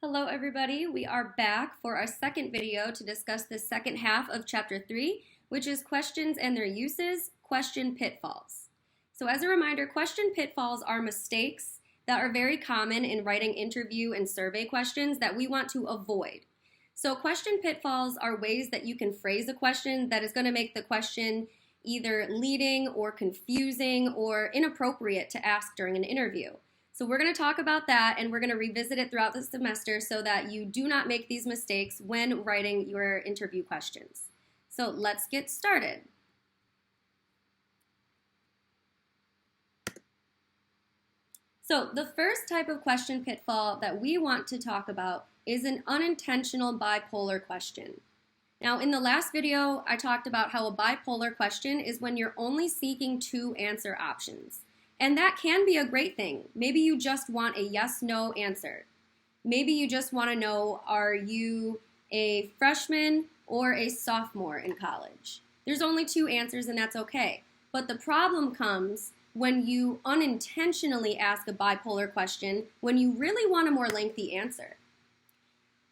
Hello everybody, we are back for our second video to discuss the second half of chapter 3, which is questions and their uses, question pitfalls. So as a reminder, question pitfalls are mistakes that are very common in writing interview and survey questions that we want to avoid. So question pitfalls are ways that you can phrase a question that is going to make the question either leading or confusing or inappropriate to ask during an interview. So we're going to talk about that, and we're going to revisit it throughout the semester so that you do not make these mistakes when writing your interview questions. So let's get started. So the first type of question pitfall that we want to talk about is an unintentional bipolar question. Now, in the last video, I talked about how a bipolar question is when you're only seeking two answer options. And that can be a great thing. Maybe you just want a yes/no answer. Maybe you just want to know, are you a freshman or a sophomore in college? There's only two answers and that's okay. But the problem comes when you unintentionally ask a bipolar question when you really want a more lengthy answer.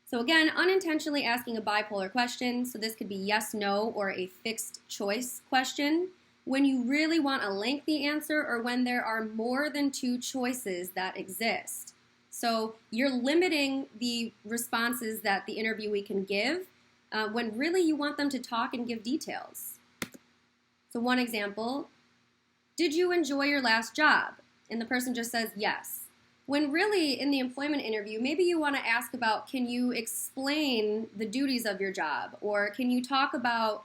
So again, unintentionally asking a bipolar question, so this could be yes/no or a fixed choice question, when you really want a lengthy answer or when there are more than two choices that exist. So you're limiting the responses that the interviewee can give when really you want them to talk and give details. So one example, did you enjoy your last job? And the person just says yes. When really in the employment interview, maybe you want to ask about, can you explain the duties of your job? Or can you talk about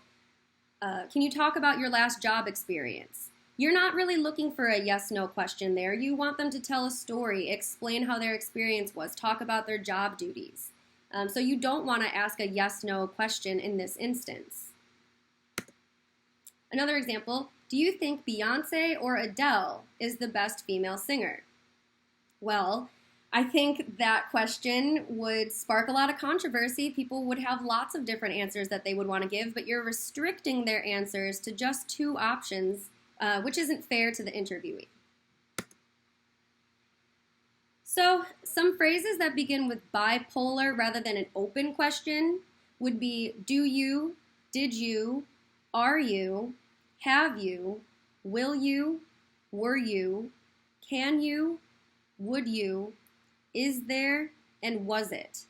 your last job experience? You're not really looking for a yes/no question there. You want them to tell a story, explain how their experience was, talk about their job duties. So you don't want to ask a yes/no question in this instance. Another example, do you think Beyonce or Adele is the best female singer? Well, I think that question would spark a lot of controversy. People would have lots of different answers that they would want to give, but you're restricting their answers to just two options, which isn't fair to the interviewee. So some phrases that begin with bipolar rather than an open question would be do you, did you, are you, have you, will you, were you, can you, would you, is there, and was it?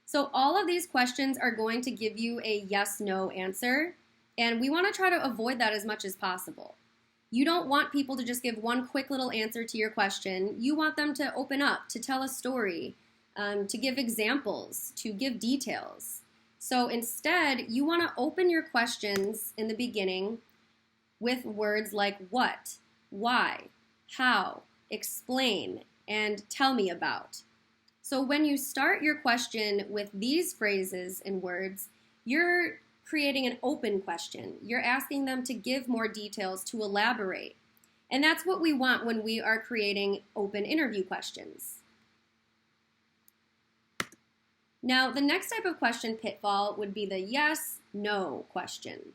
So all of these questions are going to give you a yes/no answer, and we want to try to avoid that as much as possible. You don't want people to just give one quick little answer to your question. You want them to open up, to tell a story, to give examples, to give details. So instead, you want to open your questions in the beginning with words like what, why, how, explain, and tell me about. So when you start your question with these phrases and words, you're creating an open question. You're asking them to give more details, to elaborate. And that's what we want when we are creating open interview questions. Now, the next type of question pitfall would be the yes/no question.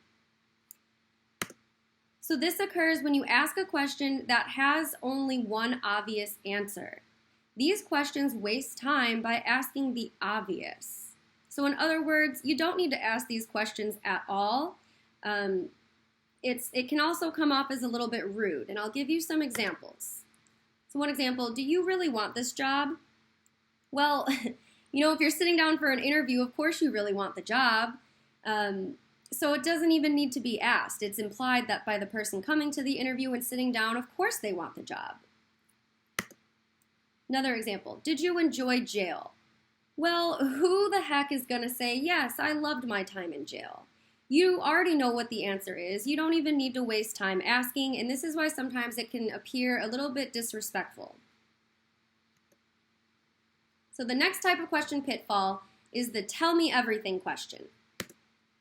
So this occurs when you ask a question that has only one obvious answer. These questions waste time by asking the obvious. So in other words, you don't need to ask these questions at all. It can also come off as a little bit rude, and I'll give you some examples. So one example, do you really want this job? Well, if you're sitting down for an interview, of course you really want the job. So it doesn't even need to be asked. It's implied that by the person coming to the interview and sitting down, of course they want the job. Another example, did you enjoy jail? Well, who the heck is going to say, yes, I loved my time in jail? You already know what the answer is. You don't even need to waste time asking, and this is why sometimes it can appear a little bit disrespectful. So the next type of question pitfall is the tell me everything question.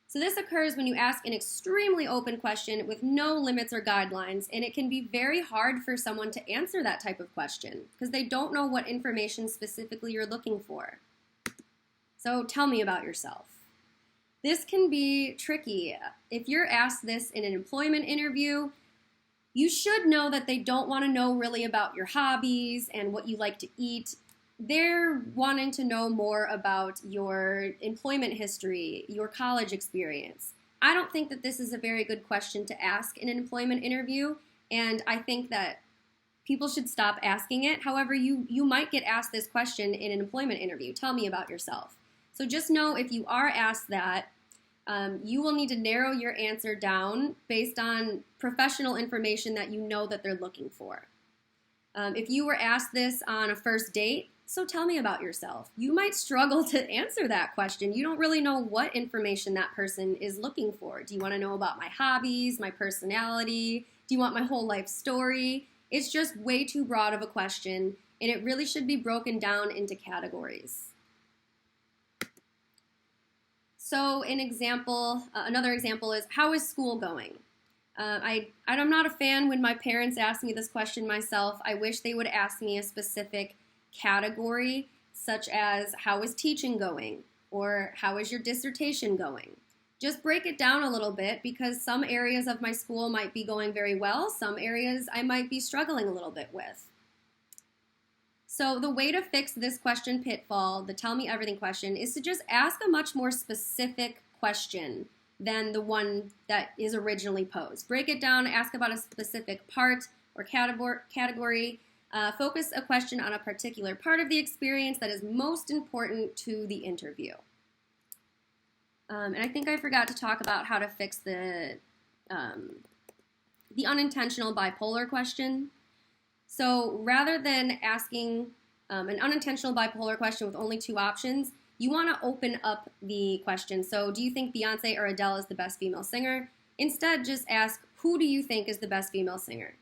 So this occurs when you ask an extremely open question with no limits or guidelines, and it can be very hard for someone to answer that type of question because they don't know what information specifically you're looking for. So tell me about yourself. This can be tricky. If you're asked this in an employment interview, you should know that they don't want to know really about your hobbies and what you like to eat. they're wanting to know more about your employment history, your college experience. I don't think that this is a very good question to ask in an employment interview, and I think that people should stop asking it. However, you might get asked this question in an employment interview. Tell me about yourself. So just know if you are asked that, you will need to narrow your answer down based on professional information that you know that they're looking for. If you were asked this on a first date, so tell me about yourself. You might struggle to answer that question. You don't really know what information that person is looking for. Do you want to know about my hobbies, my personality? Do you want my whole life story? It's just way too broad of a question, and it really should be broken down into categories. So another example is, how is school going? I'm not a fan when my parents ask me this question myself. I wish they would ask me a specific category, such as, how is teaching going? Or how is your dissertation going? Just break it down a little bit, because some areas of my school might be going very well. Some areas I might be struggling a little bit with. So the way to fix this question pitfall, the tell me everything question, is to just ask a much more specific question than the one that is originally posed. Break it down, ask about a specific part or category. Focus a question on a particular part of the experience that is most important to the interview. And I think I forgot to talk about how to fix the unintentional bipolar question. So rather than asking an unintentional bipolar question with only two options, you want to open up the question. So do you think Beyonce or Adele is the best female singer? Instead, just ask, who do you think is the best female singer?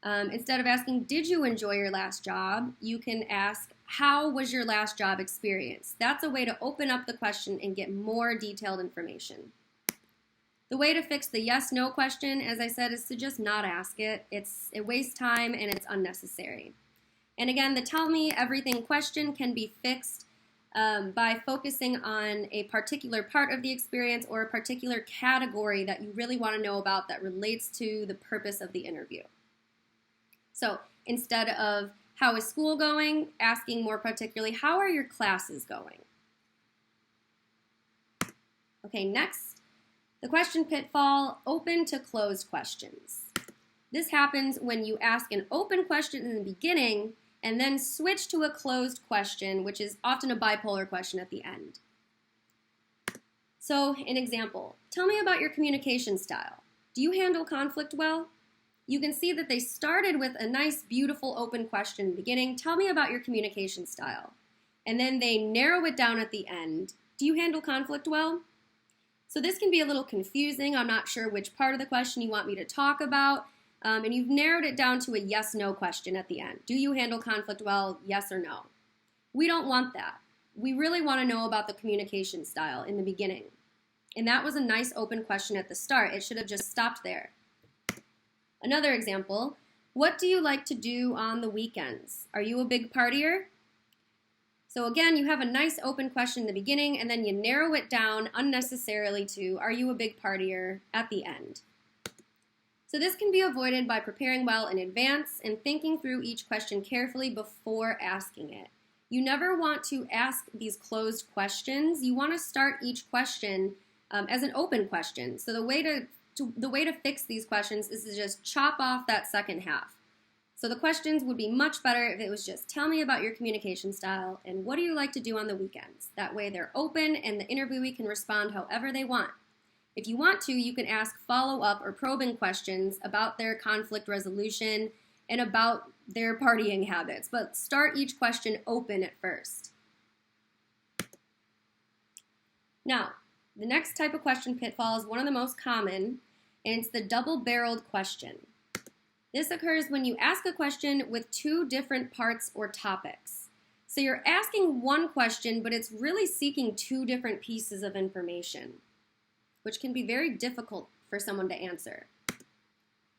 Instead of asking, did you enjoy your last job? You can ask, how was your last job experience? That's a way to open up the question and get more detailed information. The way to fix the yes-no question, as I said, is to just not ask it. It wastes time and it's unnecessary. And again, the tell me everything question can be fixed by focusing on a particular part of the experience or a particular category that you really want to know about that relates to the purpose of the interview. So instead of how is school going, asking more particularly, how are your classes going? Okay, next, the question pitfall, open to closed questions. This happens when you ask an open question in the beginning and then switch to a closed question, which is often a bipolar question at the end. So, an example, tell me about your communication style. Do you handle conflict well? You can see that they started with a nice, beautiful, open question in the beginning. Tell me about your communication style. And then they narrow it down at the end. Do you handle conflict well? So this can be a little confusing. I'm not sure which part of the question you want me to talk about. And you've narrowed it down to a yes-no question at the end. Do you handle conflict well, yes or no? We don't want that. We really want to know about the communication style in the beginning. And that was a nice open question at the start. It should have just stopped there. Another example, what do you like to do on the weekends? Are you a big partier? So again, you have a nice open question in the beginning, and then you narrow it down unnecessarily to, are you a big partier, at the end. So this can be avoided by preparing well in advance and thinking through each question carefully before asking it. You never want to ask these closed questions. You want to start each question as an open question. So the way to fix these questions is to just chop off that second half. So the questions would be much better if it was just, tell me about your communication style and what do you like to do on the weekends? That way they're open and the interviewee can respond however they want. If you want to, you can ask follow-up or probing questions about their conflict resolution and about their partying habits, but start each question open at first. Now, the next type of question pitfall is one of the most common, and it's the double-barreled question. This occurs when you ask a question with two different parts or topics. So you're asking one question, but it's really seeking two different pieces of information, which can be very difficult for someone to answer.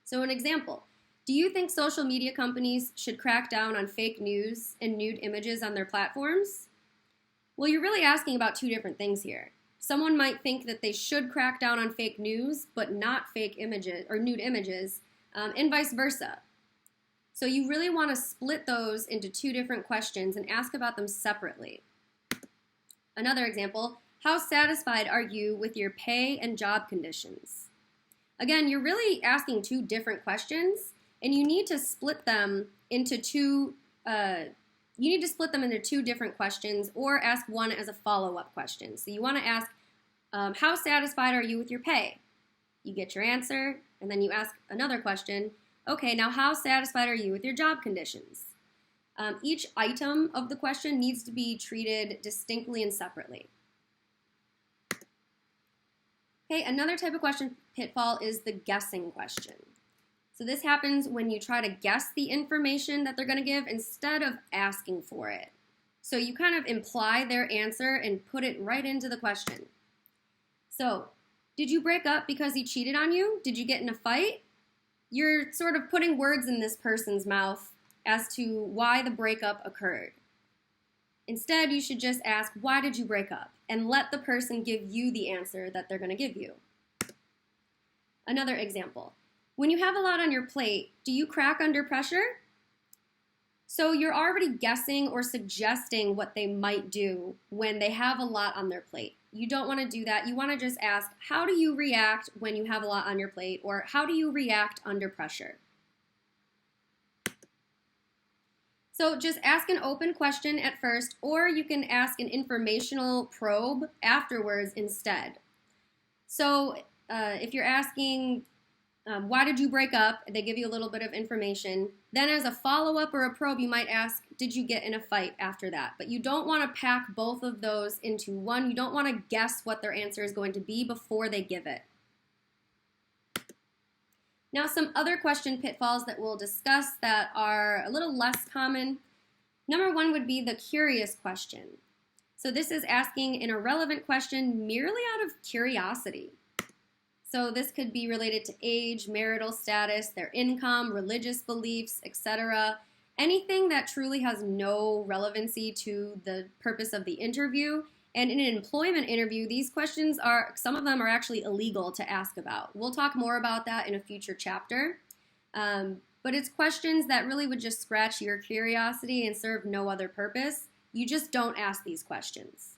So an example, do you think social media companies should crack down on fake news and nude images on their platforms? Well, you're really asking about two different things here. Someone might think that they should crack down on fake news, but not fake images or nude images, and vice versa. So you really want to split those into two different questions and ask about them separately. Another example, how satisfied are you with your pay and job conditions? Again, you're really asking two different questions, and you need to split them into two different questions, or ask one as a follow-up question. So you want to ask, how satisfied are you with your pay? You get your answer, and then you ask another question. Okay, now how satisfied are you with your job conditions? Each item of the question needs to be treated distinctly and separately. Okay, another type of question pitfall is the guessing question. So this happens when you try to guess the information that they're going to give instead of asking for it. So you kind of imply their answer and put it right into the question. So, did you break up because he cheated on you? Did you get in a fight? You're sort of putting words in this person's mouth as to why the breakup occurred. Instead, you should just ask, why did you break up? And let the person give you the answer that they're going to give you. Another example. When you have a lot on your plate, do you crack under pressure? So you're already guessing or suggesting what they might do when they have a lot on their plate. You don't want to do that. You want to just ask, how do you react when you have a lot on your plate? Or how do you react under pressure? So just ask an open question at first, or you can ask an informational probe afterwards instead. So if you're asking, why did you break up? They give you a little bit of information. Then as a follow-up or a probe, you might ask, did you get in a fight after that? But you don't want to pack both of those into one. You don't want to guess what their answer is going to be before they give it. Now, some other question pitfalls that we'll discuss that are a little less common. Number one would be the curious question. So this is asking an irrelevant question merely out of curiosity. So this could be related to age, marital status, their income, religious beliefs, etc. Anything that truly has no relevancy to the purpose of the interview. And in an employment interview, these questions some of them are actually illegal to ask about. We'll talk more about that in a future chapter. But it's questions that really would just scratch your curiosity and serve no other purpose. You just don't ask these questions.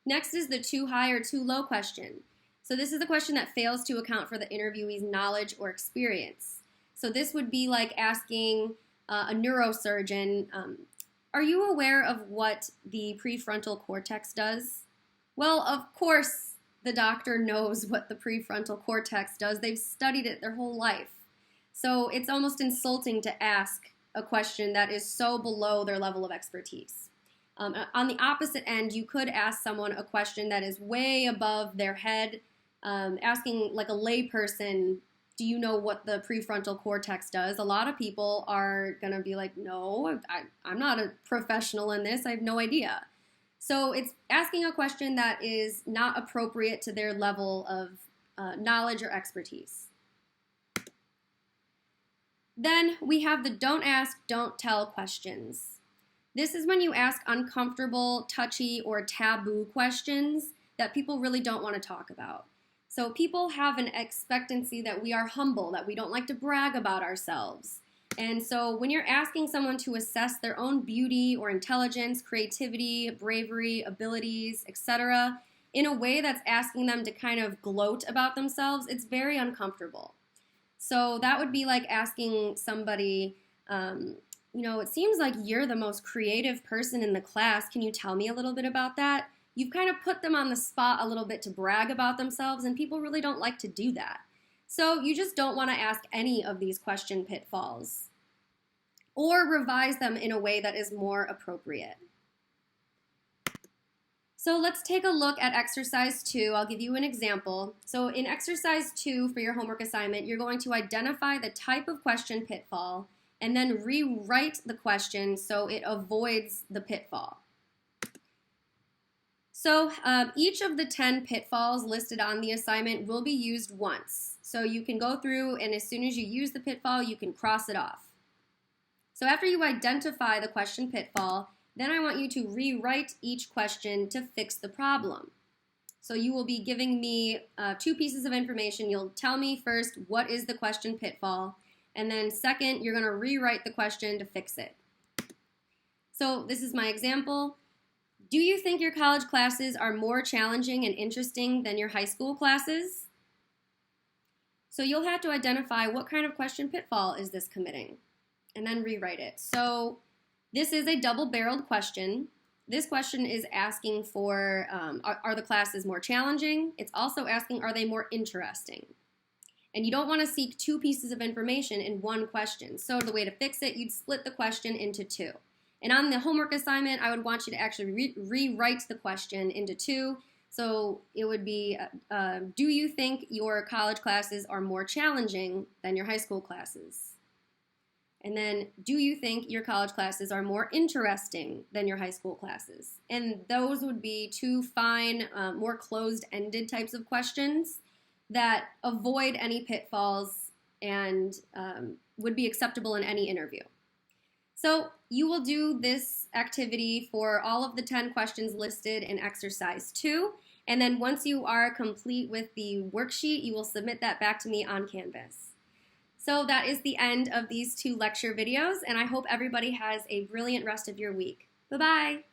Next is the too high or too low question. So this is the question that fails to account for the interviewee's knowledge or experience. So this would be like asking a neurosurgeon, are you aware of what the prefrontal cortex does? Well, of course the doctor knows what the prefrontal cortex does. They've studied it their whole life. So it's almost insulting to ask a question that is so below their level of expertise. On the opposite end, you could ask someone a question that is way above their head, asking like a layperson, do you know what the prefrontal cortex does? A lot of people are going to be like, no, I'm not a professional in this. I have no idea. So it's asking a question that is not appropriate to their level of knowledge or expertise. Then we have the don't ask, don't tell questions. This is when you ask uncomfortable, touchy, or taboo questions that people really don't want to talk about. So people have an expectancy that we are humble, that we don't like to brag about ourselves. And so when you're asking someone to assess their own beauty or intelligence, creativity, bravery, abilities, etc., in a way that's asking them to kind of gloat about themselves, it's very uncomfortable. So that would be like asking somebody, it seems like you're the most creative person in the class. Can you tell me a little bit about that? You've kind of put them on the spot a little bit to brag about themselves, and people really don't like to do that. So you just don't want to ask any of these question pitfalls, or revise them in a way that is more appropriate. So let's take a look at exercise 2. I'll give you an example. So in exercise 2 for your homework assignment, you're going to identify the type of question pitfall and then rewrite the question so it avoids the pitfall. So each of the 10 pitfalls listed on the assignment will be used once. So you can go through, and as soon as you use the pitfall, you can cross it off. So after you identify the question pitfall, then I want you to rewrite each question to fix the problem. So you will be giving me 2 pieces of information. You'll tell me first what is the question pitfall, And then second, you're going to rewrite the question to fix it. So this is my example. Do you think your college classes are more challenging and interesting than your high school classes? So you'll have to identify what kind of question pitfall is this committing, and then rewrite it. So this is a double-barreled question. This question is asking for, are the classes more challenging? It's also asking, are they more interesting? And you don't want to seek two pieces of information in one question. So the way to fix it, you'd split the question into two. And on the homework assignment, I would want you to actually rewrite the question into two. So it would be, do you think your college classes are more challenging than your high school classes? And then, do you think your college classes are more interesting than your high school classes? And those would be two fine, more closed-ended types of questions that avoid any pitfalls and would be acceptable in any interview. So you will do this activity for all of the 10 questions listed in exercise 2. And then once you are complete with the worksheet, you will submit that back to me on Canvas. So that is the end of these 2 lecture videos, and I hope everybody has a brilliant rest of your week. Bye-bye.